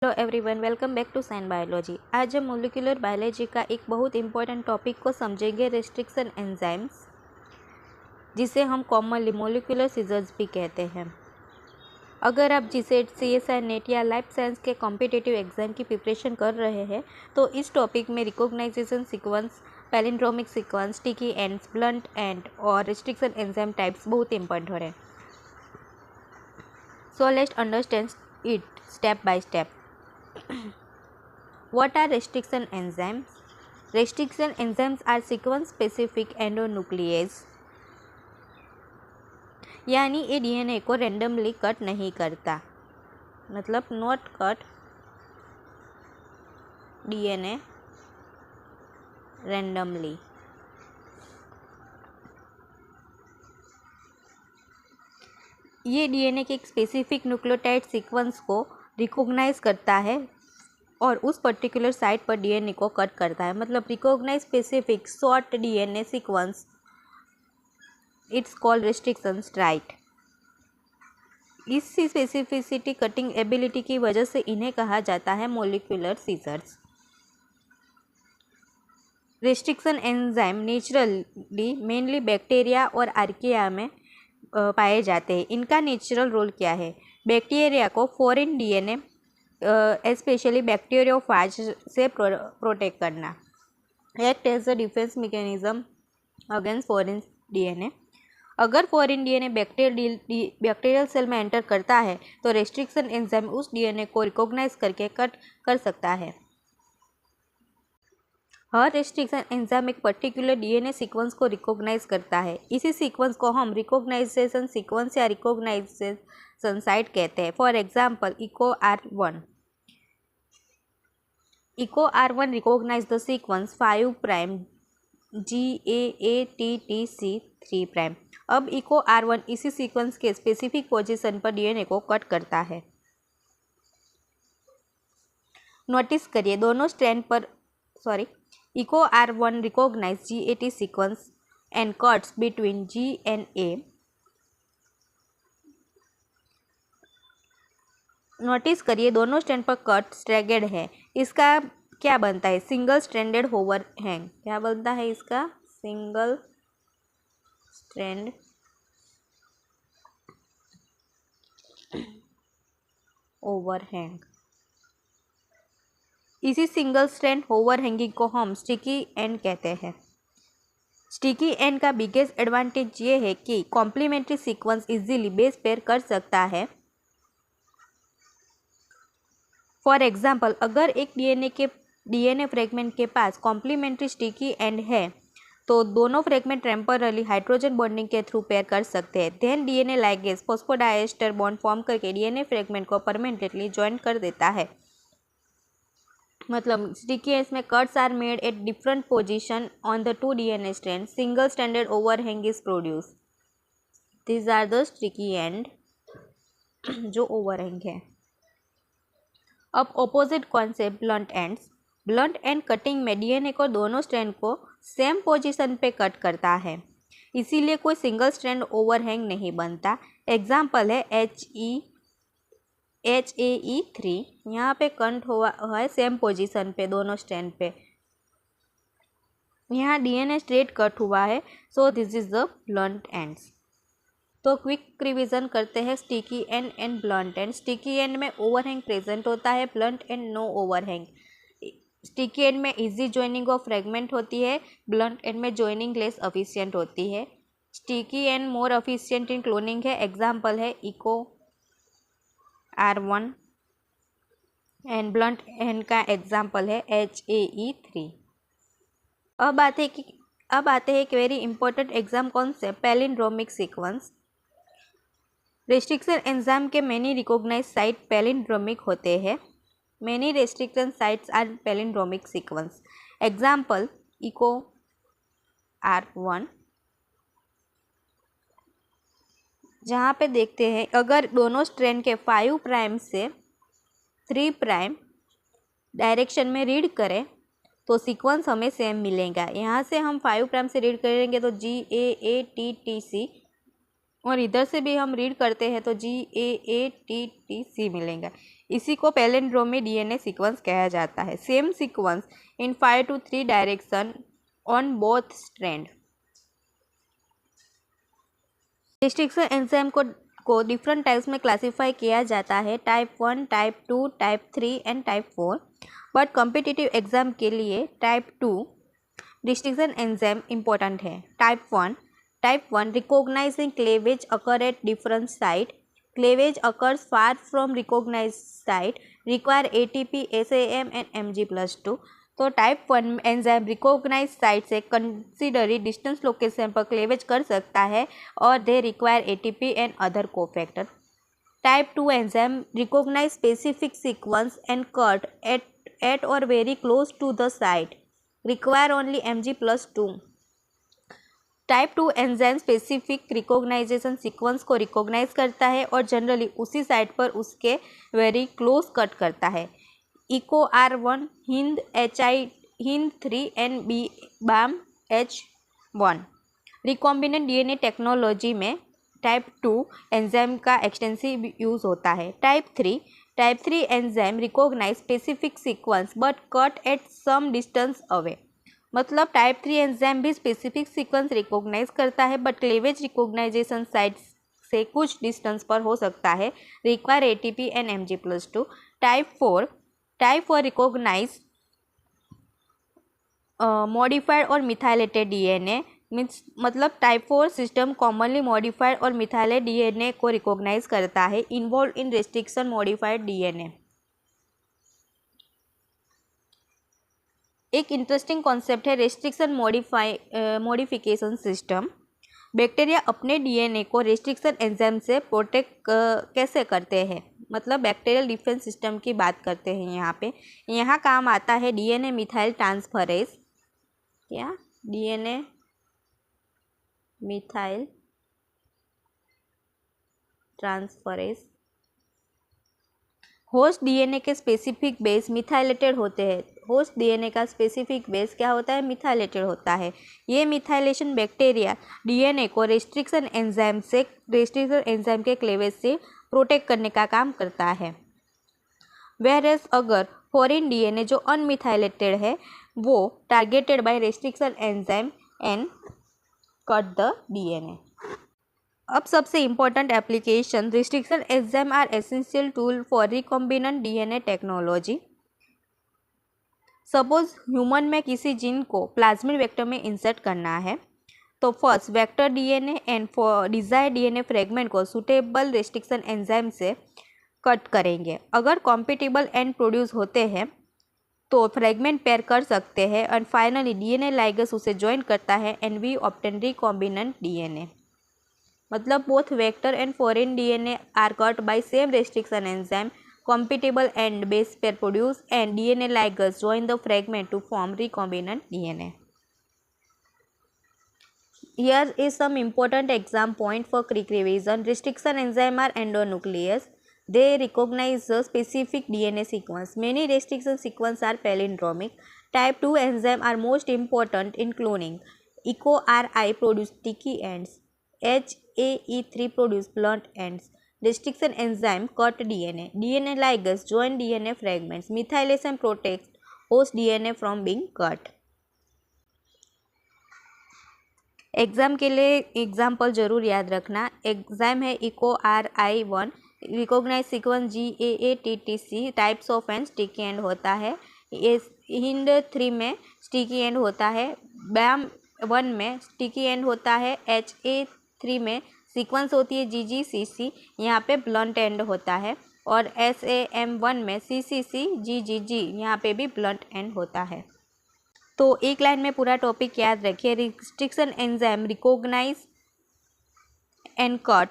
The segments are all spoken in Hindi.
Hello everyone, welcome back to sign biology. आज हम मोलिकुलर बायोलॉजी का एक बहुत इंपॉर्टेंट टॉपिक को समझेंगे, रेस्ट्रिक्शन एंजाइम्स, जिसे हम कॉमनली मोलिकुलर सीजर्स भी कहते हैं। अगर आप जीसेट, सीएसआई, नेट या लाइफ साइंस के कॉम्पिटिटिव एग्जाम की प्रिपरेशन कर रहे हैं तो इस टॉपिक में recognition sequence, palindromic sequence, sticky ends, blunt end और रेस्ट्रिक्शन एंजाइम टाइप्स बहुत इंपॉर्टेंट हो रहे हैं। So let's understand it step by step. What are restriction enzymes? Restriction enzymes are sequence specific endonuclease, यानी ये डीएनए को रेंडमली कट नहीं करता, मतलब नॉट कट डीएनए रेंडमली। ये डीएनए के एक स्पेसिफिक न्यूक्लियोटाइड सीक्वेंस को रिकॉग्नाइज करता है और उस पर्टिकुलर साइट पर डीएनए को कट करता है, मतलब recognise specific short DNA sequence, it's called restriction right. इस स्पेसिफिसिटी कटिंग एबिलिटी की वजह से इन्हें कहा जाता है molecular scissors. Restriction enzyme naturally mainly bacteria और आर्किया में पाए जाते हैं। इनका नेचुरल रोल क्या है? बैक्टीरिया को फॉरेन डीएनए स्पेशली बैक्टीरियोफाज से प्रोटेक्ट करना, act as a defence mechanism against foreign DNA. अगर फॉरेन डीएनए बैक्टीरियल सेल में एंटर करता है तो रेस्ट्रिक्शन एंजाइम उस डीएनए को रिकॉग्नाइज करके कट कर सकता है। हर रेस्ट्रिक्शन एंजाइम एक पर्टिकुलर डीएनए सीक्वेंस को रिकॉग्नाइज करता है। इसी सीक्वेंस को हम रिकॉग्नाइजेशन सीक्वेंस या रिकॉग्नाइजेशन साइट कहते हैं। For example EcoR1 recognise the sequence 5' GAATTC3'। अब EcoR1 इसी सीक्वेंस के स्पेसिफिक पोजीशन पर डीएनए को कट करता है। नोटिस करिए दोनों स्ट्रैंड पर EcoR1 recognize GAT sequence and cuts between G and A. Notice करिए दोनों स्ट्रैंड पर कट स्ट्रैगेड है। इसका क्या बनता है? Single stranded overhang. क्या बनता है इसका? Single strand overhang. इसी सिंगल स्ट्रैंड ओवरहैंगिंग को हम स्टिकी एंड कहते हैं। स्टिकी एंड का बिगेस्ट एडवांटेज ये है कि complementary sequence easily base pair कर सकता है। फॉर एग्जांपल, अगर एक डीएनए फ्रेगमेंट के पास कॉम्प्लीमेंट्री स्टिकी एंड है तो दोनों फ्रेगमेंट टेम्परली हाइड्रोजन बॉन्डिंग के थ्रू पेयर कर सकते हैं। Then DNA ligase phosphodiester bond form करके डीएनए फ्रेगमेंट को परमानेंटली ज्वाइन कर देता है। मतलब स्टिकी एंड्स में cuts are made at different position on the two DNA strand, single stranded overhang is produce. These are the sticky end जो ओवरहैंग है। अब opposite concept blunt ends. Blunt end cutting में डीएनए को दोनों स्ट्रैंड को सेम पोजीशन पे कट करता है, इसीलिए कोई सिंगल स्ट्रैंड ओवरहैंग नहीं बनता। एग्जाम्पल है HAE3, यहाँ पे कट हुआ है सेम पोजीशन पे दोनों स्ट्रैंड पे। यहाँ डीएनए स्ट्रेट कट हुआ है, so this is the blunt ends. तो क्विक रिवीजन करते हैं sticky end and blunt end. Sticky end में ओवरहैंग प्रेजेंट होता है, blunt end no overhang. Sticky end में इजी ज्वाइनिंग ऑफ फ्रेगमेंट होती है, ब्लंट एंड में ज्वाइनिंग लेस एफिशिएंट होती है। Sticky end more efficient in cloning है। एग्जाम्पल है EcoR1 एंड ब्लंट एंड का एग्जाम्पल है HAE3। अब आते हैं एक very important exam concept, palindromic sequence. Restriction enzyme के मैनी रिकॉग्नाइज साइट पैलिंड्रोमिक होते हैं। Many restriction sites are palindromic sequence. Example EcoR1, जहाँ पे देखते हैं अगर दोनों स्ट्रैंड के 5' से 3' डायरेक्शन में रीड करें तो सीक्वेंस हमें सेम मिलेगा। यहाँ से हम 5' से रीड करेंगे तो GAATTC, और इधर से भी हम रीड करते हैं तो GAATTC मिलेगा। इसी को पैलिंड्रोमी डीएनए सीक्वेंस कहा जाता है। Same sequence in 5 to 3 direction on both strand. Restriction enzyme को डिफरेंट टाइप्स में क्लासीफाई किया जाता है, type 1, type 2, type 3 and type 4। But competitive exam के लिए टाइप 2 रिस्ट्रिक्शन एंजाइम इम्पोर्टेंट है। Type 1 recognising cleavage occur at different site, cleavage occurs far from recognised site, require ATP, SAM and Mg+2। तो टाइप 1 एंजाइम रिकॉग्नाइज साइट से कंसिडरी डिस्टेंस लोकेशन पर क्लेवेज कर सकता है और they require ATP and other cofactor. Type 2 enzyme recognise specific sequence and cut at or very close to the site, require only Mg+2। Type 2 enzyme specific recognition sequence को रिकॉग्नाइज करता है और जनरली उसी साइट पर उसके वेरी क्लोज कट करता है। Eco R1, Hind Hind 3 and BAM-H1। Recombinant DNA technology में टाइप 2 एंजाइम का एक्सटेंसिव यूज होता है। Type 3 enzyme recognise specific sequence but cut at some distance away. मतलब टाइप 3 एंजाइम भी स्पेसिफिक सीक्वेंस रिकॉग्नाइज करता है बट क्लेवेज रिकॉग्नाइजेशन साइट से कुछ डिस्टेंस पर हो सकता है, require ATP and Mg+2। Type 4 recognise modified और मिथाइलेटेड डीएनए मीन्स मतलब टाइप 4 सिस्टम कॉमनली मॉडिफाइड और मिथाइलेटेड डीएनए को रिकॉग्नाइज करता है, involve in restriction modified DNA. एक इंटरेस्टिंग कॉन्सेप्ट है रेस्ट्रिक्शन मॉडिफिकेशन सिस्टम। बैक्टीरिया अपने डीएनए को रेस्ट्रिक्शन एंजाइम से प्रोटेक्ट कैसे करते हैं, मतलब बैक्टीरियल डिफेंस सिस्टम की बात करते हैं यहाँ पे। यहाँ काम आता है डीएनए मिथाइल ट्रांसफरेज। क्या? DNA methyl transferase. Host DNA के स्पेसिफिक बेस मिथाइलेटेड होते हैं। होस्ट डीएनए का स्पेसिफिक बेस क्या होता है? मिथाइलेटेड होता है। ये मिथाइलेशन बैक्टीरिया डीएनए को रेस्ट्रिक्शन एंजाइम के क्लेवेज से प्रोटेक्ट करने का काम करता है। वेयरएज अगर फॉरेन डीएनए जो अनमिथाइलेटेड है वो targeted by restriction enzyme and cut the DNA. अब सबसे important application, restriction enzyme are essential tool for recombinant DNA technology. Suppose human में किसी जीन को प्लाज्मिड वेक्टर में इंसर्ट करना है तो first vector DNA and desired DNA fragment को सुटेबल रेस्ट्रिक्शन एंजाइम से कट करेंगे। अगर कॉम्पिटिबल एंड प्रोड्यूस होते हैं तो फ्रेगमेंट पेयर कर सकते हैं एंड फाइनली डीएनए लाइगेज उसे ज्वाइन करता है and we obtain recombinant DNA. मतलब both vector and foreign DNA are cut by same restriction enzyme, compatible and base pair produce and DNA ligase join the fragment to form recombinant DNA. Here is some important exam point for quick revision. Restriction enzyme are endonuclease. They recognize the specific DNA sequence. Many restriction sequences are palindromic. Type 2 enzyme are most important in cloning. EcoRI produce sticky ends. HAE3 produce blunt ends. Restriction enzyme cut DNA. DNA ligase join DNA fragments. Methylation protects host DNA from being cut. Exam के लिए एग्जाम्पल जरूर याद रखना। एग्जाम है EcoRI1, recognise sequence GAATTC, types of end sticky end होता है। हिंद 3 में स्टिकी एंड होता है। BAM-1 में स्टिकी एंड होता है। HA3 में सीक्वेंस होती है GGCC, यहाँ पे ब्लंट एंड होता है। और SAM-1 में CCC GGG, यहाँ पे भी ब्लंट एंड होता है। तो एक लाइन में पूरा टॉपिक याद रखिए। Restriction enzyme recognise and cut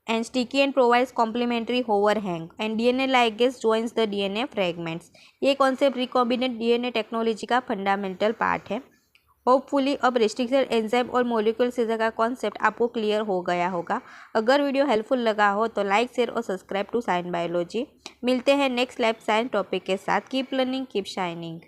and sticky end provides complementary overhang and DNA ligase joins the DNA fragments. ये कॉन्सेप्ट रिकॉम्बिनेंट डीएनए टेक्नोलॉजी का फंडामेंटल पार्ट है। होपफुली अब रेस्ट्रिक्शन एंजाइम और मॉलिक्यूल सीजर का कॉन्सेप्ट आपको क्लियर हो गया होगा। अगर वीडियो हेल्पफुल लगा हो तो लाइक, शेयर और सब्सक्राइब टू साइंस बायोलॉजी। मिलते हैं नेक्स्ट लैब साइंस टॉपिक के साथ। Keep learning, keep shining.